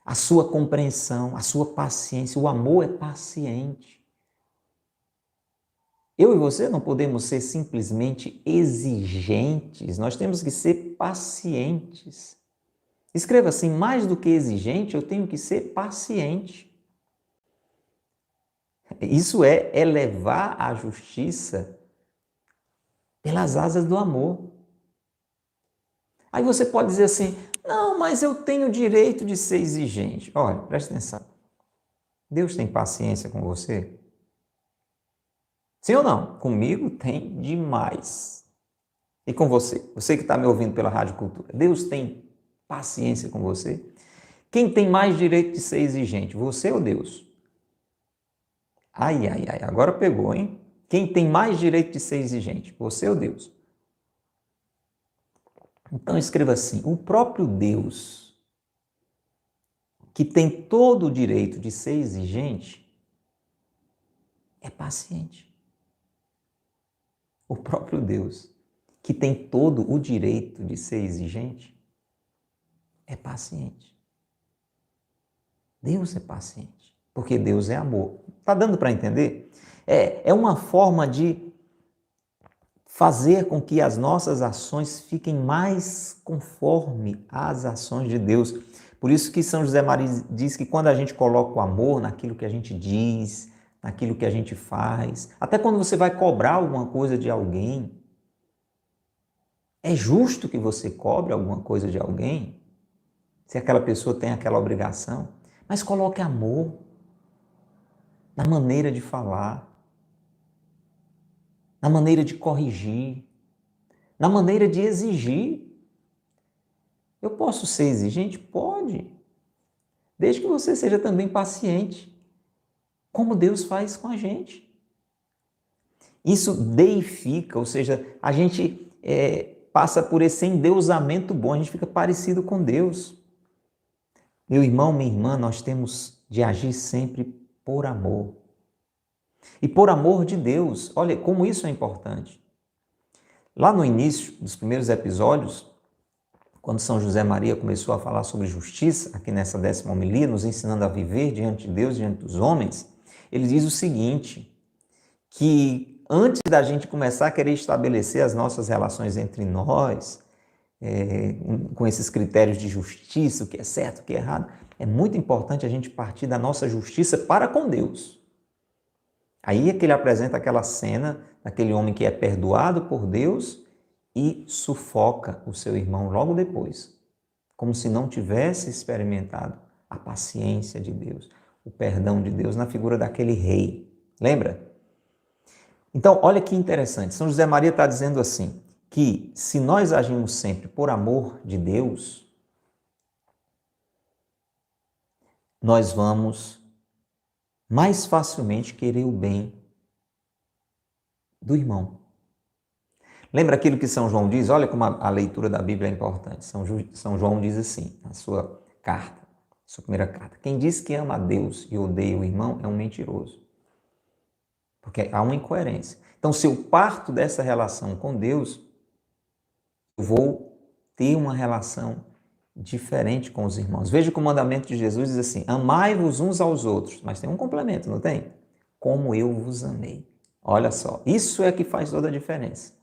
A sua compreensão, a sua paciência. O amor é paciente. Eu e você não podemos ser simplesmente exigentes, nós temos que ser pacientes. Escreva assim: mais do que exigente, eu tenho que ser paciente. Isso é elevar a justiça pelas asas do amor. Aí você pode dizer assim: não, mas eu tenho o direito de ser exigente. Olha, presta atenção. Deus tem paciência com você? Sim ou não? Comigo tem demais. E com você? Você que está me ouvindo pela Rádio Cultura. Deus tem paciência com você? Quem tem mais direito de ser exigente? Você ou Deus? Ai, ai, ai, agora pegou, hein? Quem tem mais direito de ser exigente? Você ou Deus? Então escreva assim: o próprio Deus, que tem todo o direito de ser exigente, é paciente. O próprio Deus, que tem todo o direito de ser exigente, é paciente. Deus é paciente, porque Deus é amor. Está dando para entender? É uma forma de fazer com que as nossas ações fiquem mais conforme às ações de Deus. Por isso que São José Maria diz que quando a gente coloca o amor naquilo que a gente diz, naquilo que a gente faz, até quando você vai cobrar alguma coisa de alguém, é justo que você cobre alguma coisa de alguém, se aquela pessoa tem aquela obrigação, mas coloque amor na maneira de falar, na maneira de corrigir, na maneira de exigir. Eu posso ser exigente? Pode. Desde que você seja também paciente, como Deus faz com a gente. Isso deifica, ou seja, a gente passa por esse endeusamento bom, a gente fica parecido com Deus. Meu irmão, minha irmã, nós temos de agir sempre por amor. E por amor de Deus. Olha como isso é importante. Lá no início dos primeiros episódios, quando São José Maria começou a falar sobre justiça, aqui nessa 10ª homilia, nos ensinando a viver diante de Deus, diante dos homens, ele diz o seguinte, que antes da gente começar a querer estabelecer as nossas relações entre nós, com esses critérios de justiça, o que é certo, o que é errado, é muito importante a gente partir da nossa justiça para com Deus. Aí é que ele apresenta aquela cena daquele homem que é perdoado por Deus e sufoca o seu irmão logo depois, como se não tivesse experimentado a paciência de Deus, o perdão de Deus na figura daquele rei. Lembra? Então, olha que interessante. São José Maria está dizendo assim, que se nós agimos sempre por amor de Deus, nós vamos mais facilmente querer o bem do irmão. Lembra aquilo que São João diz? Olha como a leitura da Bíblia é importante. São João diz assim, na sua carta, sua primeira carta: quem diz que ama a Deus e odeia o irmão é um mentiroso. Porque há uma incoerência. Então, se eu parto dessa relação com Deus, eu vou ter uma relação diferente com os irmãos. Veja que o mandamento de Jesus diz assim: amai-vos uns aos outros. Mas tem um complemento, não tem? Como eu vos amei. Olha só, isso é que faz toda a diferença.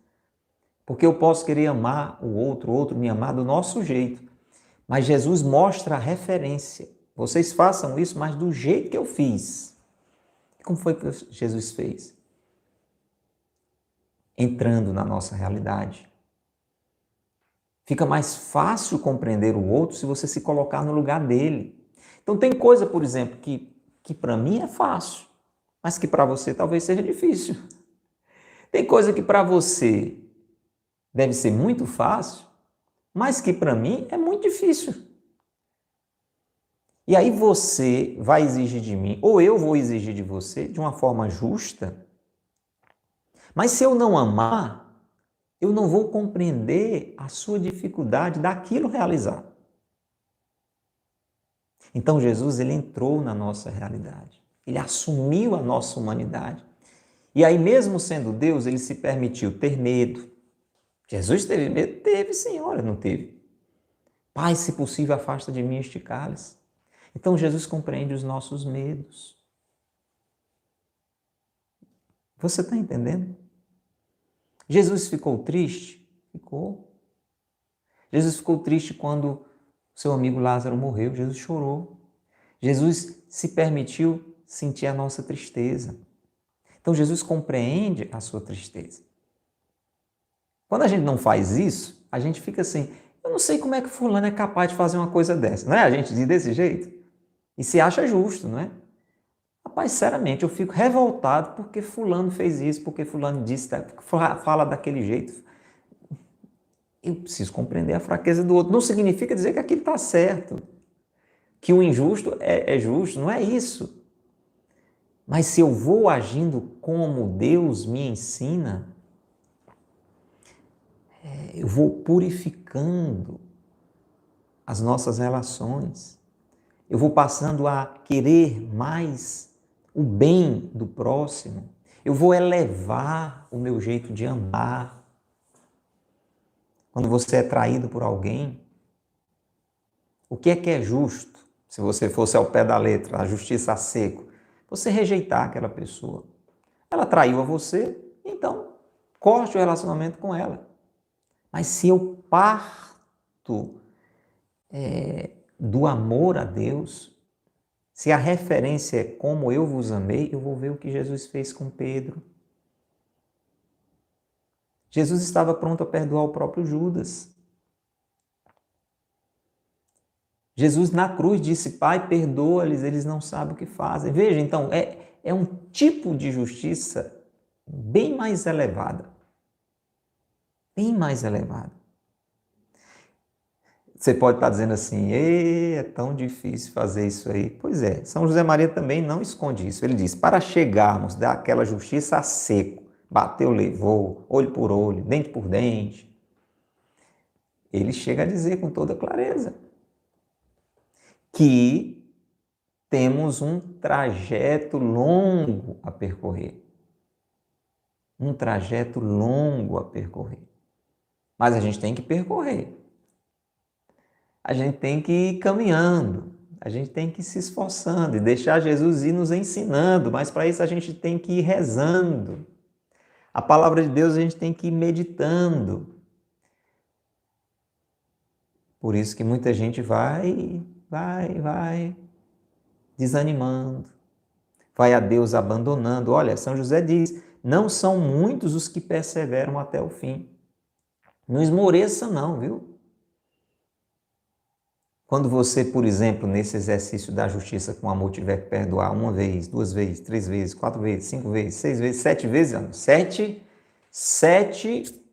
Porque eu posso querer amar o outro me amar do nosso jeito. Mas Jesus mostra a referência. Vocês façam isso, mas do jeito que eu fiz. Como foi que Jesus fez? Entrando na nossa realidade. Fica mais fácil compreender o outro se você se colocar no lugar dele. Então tem coisa, por exemplo, que para mim é fácil, mas que para você talvez seja difícil. Tem coisa que para você deve ser muito fácil, mas que para mim é muito difícil. E aí você vai exigir de mim, ou eu vou exigir de você, de uma forma justa. Mas se eu não amar, eu não vou compreender a sua dificuldade daquilo realizar. Então Jesus, ele entrou na nossa realidade. Ele assumiu a nossa humanidade. E aí, mesmo sendo Deus, ele se permitiu ter medo. Jesus teve medo? Teve, Senhora, não teve. Pai, se possível, afasta de mim este cálice. Então Jesus compreende os nossos medos. Você está entendendo? Jesus ficou triste? Ficou. Jesus ficou triste quando seu amigo Lázaro morreu. Jesus chorou. Jesus se permitiu sentir a nossa tristeza. Então Jesus compreende a sua tristeza. Quando a gente não faz isso, a gente fica assim, eu não sei como é que fulano é capaz de fazer uma coisa dessa. Não é? A gente diz desse jeito. E se acha justo, não é? Rapaz, sinceramente, eu fico revoltado porque fulano fez isso, porque fulano disse, fala daquele jeito. Eu preciso compreender a fraqueza do outro. Não significa dizer que aquilo está certo, que o injusto é justo, não é isso. Mas se eu vou agindo como Deus me ensina, eu vou purificando as nossas relações. Eu vou passando a querer mais o bem do próximo. Eu vou elevar o meu jeito de amar. Quando você é traído por alguém, o que é justo? Se você fosse ao pé da letra, a justiça a seco, você rejeitar aquela pessoa. Ela traiu a você, então corte o relacionamento com ela. Mas se eu parto do amor a Deus, se a referência é como eu vos amei, eu vou ver o que Jesus fez com Pedro. Jesus estava pronto a perdoar o próprio Judas. Jesus na cruz disse, Pai, perdoa-lhes, eles não sabem o que fazem. Veja, então, é um tipo de justiça bem mais elevada. Bem mais elevada. Você pode estar dizendo assim, é tão difícil fazer isso aí. Pois é, São José Maria também não esconde isso. Ele diz, para chegarmos daquela justiça a seco, bateu, levou, olho por olho, dente por dente, ele chega a dizer com toda clareza que temos um trajeto longo a percorrer. Um trajeto longo a percorrer. Mas a gente tem que percorrer. A gente tem que ir caminhando, a gente tem que ir se esforçando e deixar Jesus ir nos ensinando, mas para isso a gente tem que ir rezando. A palavra de Deus a gente tem que ir meditando. Por isso que muita gente vai desanimando, vai a Deus abandonando. Olha, São José diz, não são muitos os que perseveram até o fim. Não esmoreça não, viu? Quando você, por exemplo, nesse exercício da justiça com amor tiver que perdoar uma vez, duas vezes, três vezes, quatro vezes, cinco vezes, seis vezes, sete vezes, sete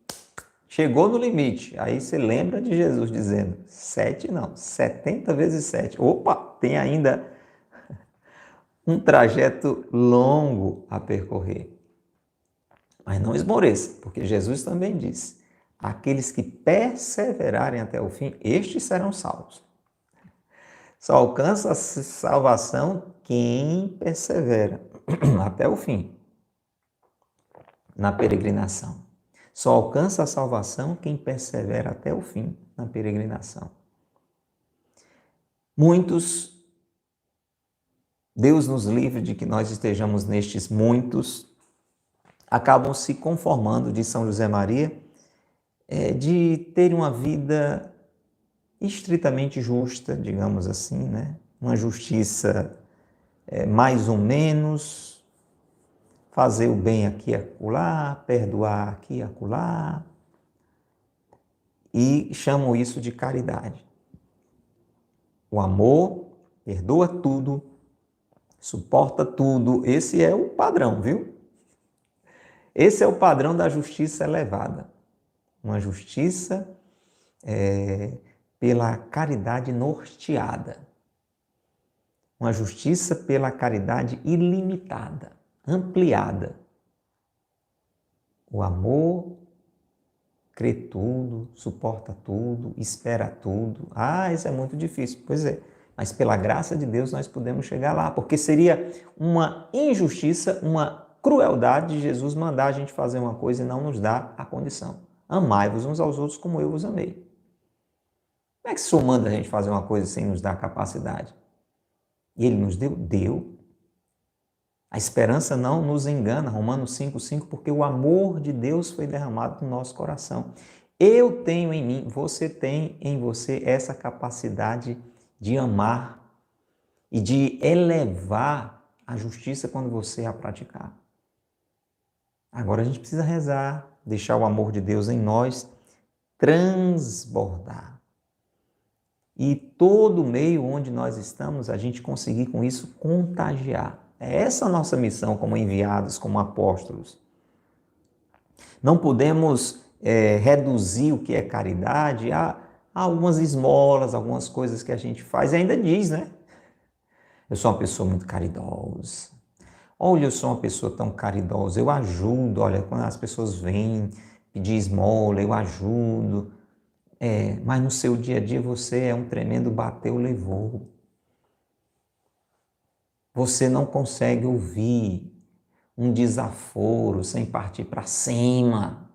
chegou no limite. Aí você lembra de Jesus dizendo, 7 não, 70 vezes 7. Opa, tem ainda um trajeto longo a percorrer. Mas não esmoreça, porque Jesus também disse, aqueles que perseverarem até o fim, estes serão salvos. Só alcança a salvação quem persevera até o fim na peregrinação. Só alcança a salvação quem persevera até o fim na peregrinação. Muitos, Deus nos livre de que nós estejamos nestes muitos, acabam se conformando, diz São José Maria, de ter uma vida estritamente justa, digamos assim, né? Uma justiça mais ou menos, fazer o bem aqui e acolá, perdoar aqui e acolá, e chamam isso de caridade. O amor perdoa tudo, suporta tudo, esse é o padrão, viu? Esse é o padrão da justiça elevada. Uma justiça pela caridade norteada. Uma justiça pela caridade ilimitada, ampliada. O amor crê tudo, suporta tudo, espera tudo. Ah, isso é muito difícil. Pois é, mas pela graça de Deus nós podemos chegar lá, porque seria uma injustiça, uma crueldade de Jesus mandar a gente fazer uma coisa e não nos dar a condição. Amai-vos uns aos outros como eu vos amei. Como é que o Senhor manda a gente fazer uma coisa sem nos dar a capacidade? E Ele nos deu? Deu. A esperança não nos engana, Romanos 5,5, porque o amor de Deus foi derramado no nosso coração. Eu tenho em mim, você tem em você essa capacidade de amar e de elevar a justiça quando você a praticar. Agora a gente precisa rezar, deixar o amor de Deus em nós transbordar. E todo meio onde nós estamos, a gente conseguir com isso contagiar. É essa a nossa missão como enviados, como apóstolos. Não podemos reduzir o que é caridade a algumas esmolas, algumas coisas que a gente faz. E ainda diz, né? Eu sou uma pessoa muito caridosa. Olha, eu sou uma pessoa tão caridosa, eu ajudo. Olha, quando as pessoas vêm pedir esmola, eu ajudo. Mas no seu dia a dia você é um tremendo bateu, levou. Você não consegue ouvir um desaforo sem partir para cima.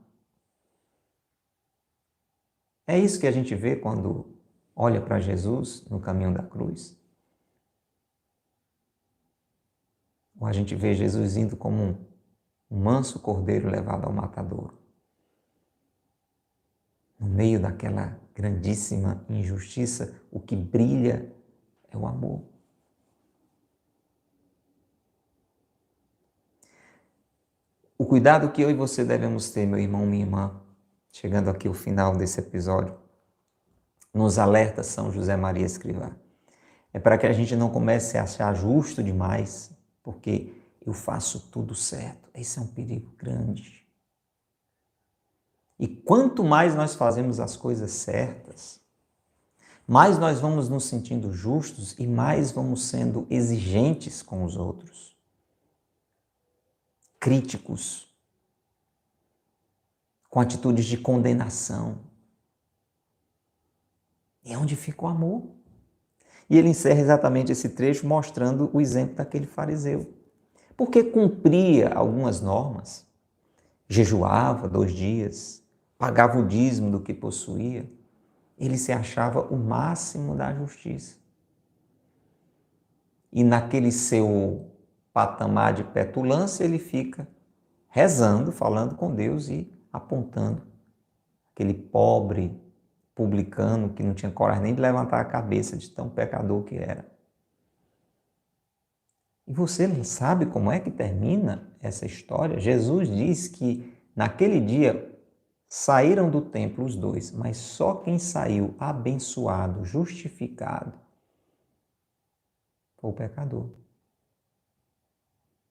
É isso que a gente vê quando olha para Jesus no caminho da cruz. Ou a gente vê Jesus indo como um manso cordeiro levado ao matadouro. No meio daquela grandíssima injustiça, o que brilha é o amor. O cuidado que eu e você devemos ter, meu irmão, minha irmã, chegando aqui ao final desse episódio, nos alerta São José Maria Escrivá. É para que a gente não comece a achar justo demais, porque eu faço tudo certo. Esse é um perigo grande. E quanto mais nós fazemos as coisas certas, mais nós vamos nos sentindo justos e mais vamos sendo exigentes com os outros, críticos, com atitudes de condenação. E é onde fica o amor. E ele encerra exatamente esse trecho mostrando o exemplo daquele fariseu. Porque cumpria algumas normas, jejuava 2 dias, pagava o dízimo do que possuía, ele se achava o máximo da justiça. E naquele seu patamar de petulância, ele fica rezando, falando com Deus e apontando aquele pobre publicano que não tinha coragem nem de levantar a cabeça de tão pecador que era. E você não sabe como é que termina essa história? Jesus diz que naquele dia saíram do templo os 2, mas só quem saiu abençoado, justificado, foi o pecador.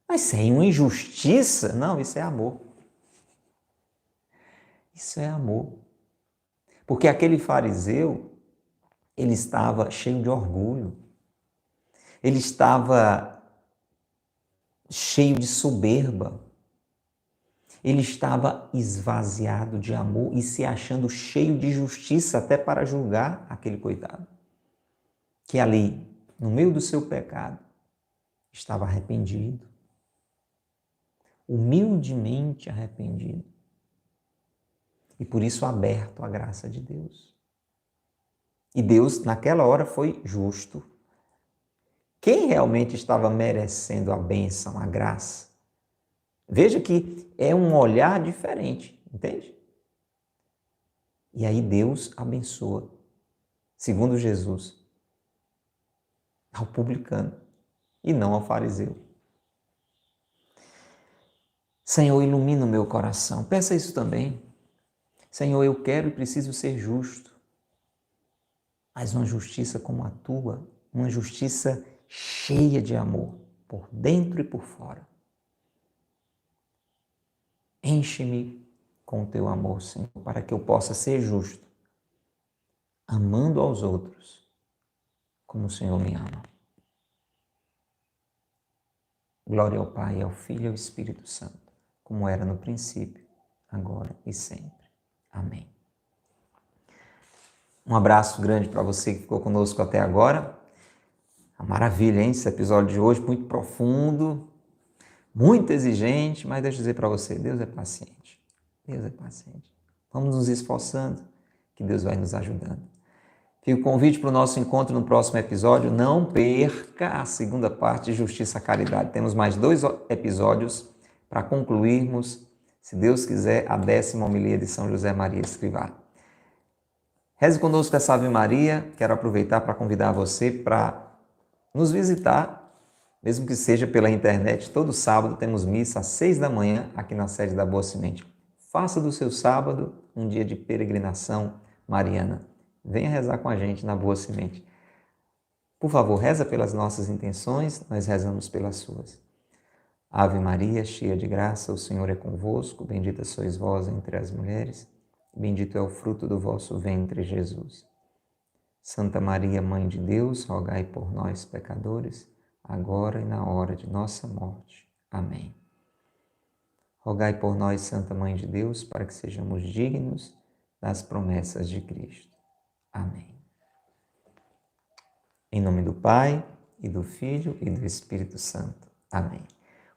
Mas sem uma injustiça? Não, isso é amor. Isso é amor. Porque aquele fariseu, ele estava cheio de orgulho. Ele estava cheio de soberba. Ele estava esvaziado de amor e se achando cheio de justiça até para julgar aquele coitado. Que ali, no meio do seu pecado, estava arrependido. Humildemente arrependido. e por isso aberto à graça de Deus. E Deus, naquela hora, foi justo. Quem realmente estava merecendo a bênção, a graça? Veja que é um olhar diferente, entende? E aí Deus abençoa, segundo Jesus, ao publicano e não ao fariseu. Senhor, ilumina o meu coração. Peça isso também. Senhor, eu quero e preciso ser justo, mas uma justiça como a tua, uma justiça cheia de amor, por dentro e por fora. Enche-me com o teu amor, Senhor, para que eu possa ser justo, amando aos outros, como o Senhor me ama. Glória ao Pai, ao Filho e ao Espírito Santo, como era no princípio, agora e sempre. Amém. Um abraço grande para você que ficou conosco até agora. Uma maravilha, hein? Esse episódio de hoje, muito profundo, muito exigente, mas deixa eu dizer para você, Deus é paciente. Deus é paciente. Vamos nos esforçando, que Deus vai nos ajudando. Fica o convite para o nosso encontro no próximo episódio. Não perca a segunda parte de Justiça e Caridade. Temos mais 2 episódios para concluirmos, se Deus quiser, a 10ª homilia de São José Maria Escrivá. Reze conosco essa Ave Maria. Quero aproveitar para convidar você para nos visitar, mesmo que seja pela internet. Todo sábado temos missa às 6 da manhã aqui na sede da Boa Semente. Faça do seu sábado um dia de peregrinação mariana. Venha rezar com a gente na Boa Semente. Por favor, reza pelas nossas intenções, nós rezamos pelas suas. Ave Maria, cheia de graça, o Senhor é convosco, bendita sois vós entre as mulheres, bendito é o fruto do vosso ventre, Jesus. Santa Maria, Mãe de Deus, rogai por nós, pecadores, agora e na hora de nossa morte. Amém. Rogai por nós, Santa Mãe de Deus, para que sejamos dignos das promessas de Cristo. Amém. Em nome do Pai, e do Filho, e do Espírito Santo. Amém.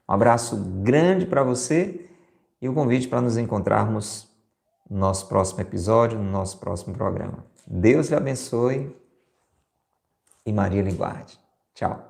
Um abraço grande para você e o convite para nos encontrarmos no nosso próximo episódio, no nosso próximo programa. Deus lhe abençoe e Maria lhe guarde. Tchau.